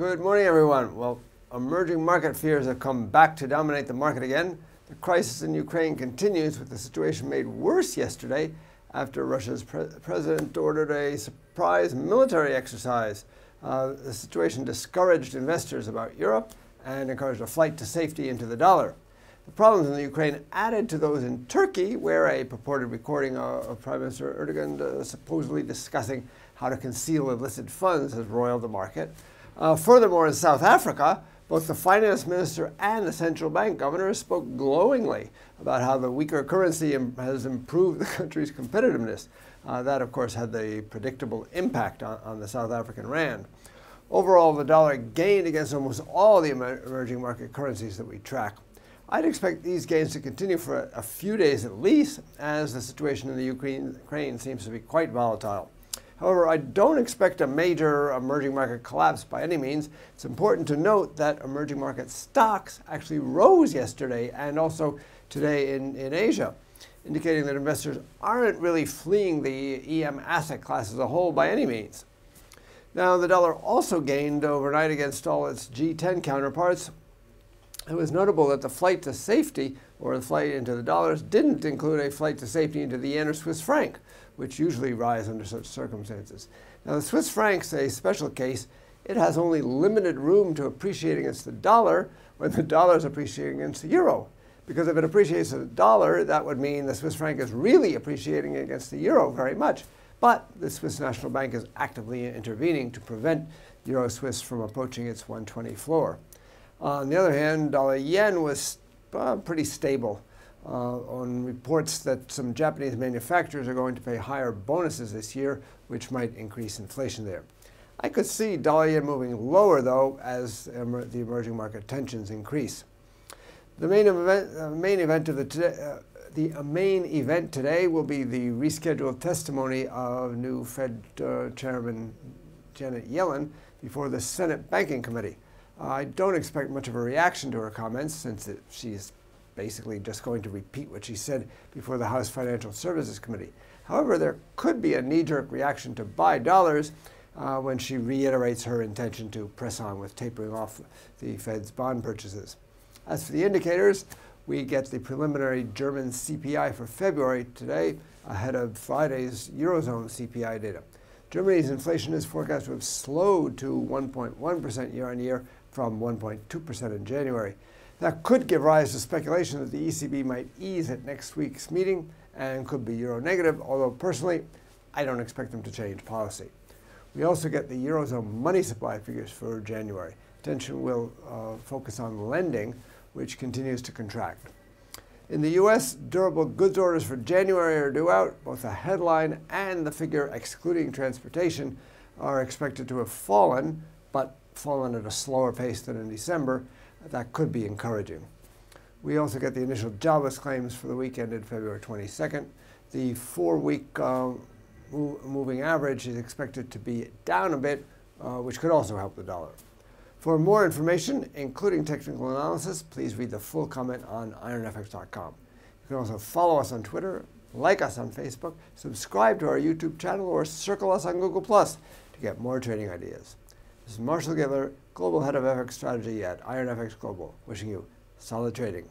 Good morning, everyone. Well, emerging market fears have come back to dominate the market again. The crisis in Ukraine continues, with the situation made worse yesterday after Russia's president ordered a surprise military exercise. The situation discouraged investors about Europe and encouraged a flight to safety into the dollar. The problems in the Ukraine added to those in Turkey, where a purported recording of Prime Minister Erdogan supposedly discussing how to conceal illicit funds has roiled the market. Furthermore, in South Africa, both the finance minister and the central bank governor spoke glowingly about how the weaker currency has improved the country's competitiveness. That, of course, had the predictable impact on the South African rand. Overall, the dollar gained against almost all the emerging market currencies that we track. I'd expect these gains to continue for a few days at least, as the situation in the Ukraine seems to be quite volatile. However, I don't expect a major emerging market collapse by any means. It's important to note that emerging market stocks actually rose yesterday and also today in Asia, indicating that investors aren't really fleeing the EM asset class as a whole by any means. Now, the dollar also gained overnight against all its G10 counterparts. It was notable that the flight to safety, or the flight into the dollars, didn't include a flight to safety into the yen or Swiss franc, which usually rise under such circumstances. Now, the Swiss franc's a special case. It has only limited room to appreciate against the dollar when the dollar is appreciating against the euro. Because if it appreciates the dollar, that would mean the Swiss franc is really appreciating against the euro very much. But the Swiss National Bank is actively intervening to prevent euro-Swiss from approaching its 120 floor. On the other hand, dollar-yen was pretty stable on reports that some Japanese manufacturers are going to pay higher bonuses this year, which might increase inflation there. I could see dollar-yen moving lower, though, as the emerging market tensions increase. The main event today will be the rescheduled testimony of new Fed Chairman Janet Yellen before the Senate Banking Committee. I don't expect much of a reaction to her comments, since she's basically just going to repeat what she said before the House Financial Services Committee. However, there could be a knee-jerk reaction to buy dollars when she reiterates her intention to press on with tapering off the Fed's bond purchases. As for the indicators, we get the preliminary German CPI for February today, ahead of Friday's Eurozone CPI data. Germany's inflation is forecast to have slowed to 1.1% year-on-year from 1.2% in January. That could give rise to speculation that the ECB might ease at next week's meeting and could be euro negative, although personally, I don't expect them to change policy. We also get the Eurozone money supply figures for January. Attention will focus on lending, which continues to contract. In the U.S., durable goods orders for January are due out. Both the headline and the figure excluding transportation are expected to have fallen, but fallen at a slower pace than in December. That could be encouraging. We also get the initial jobless claims for the week ended February 22nd. The 4-week moving average is expected to be down a bit, which could also help the dollar. For more information, including technical analysis, please read the full comment on IronFX.com. You can also follow us on Twitter, like us on Facebook, subscribe to our YouTube channel, or circle us on Google+ to get more trading ideas. This is Marshall Gittler, Global Head of FX Strategy at IronFX Global, wishing you solid trading.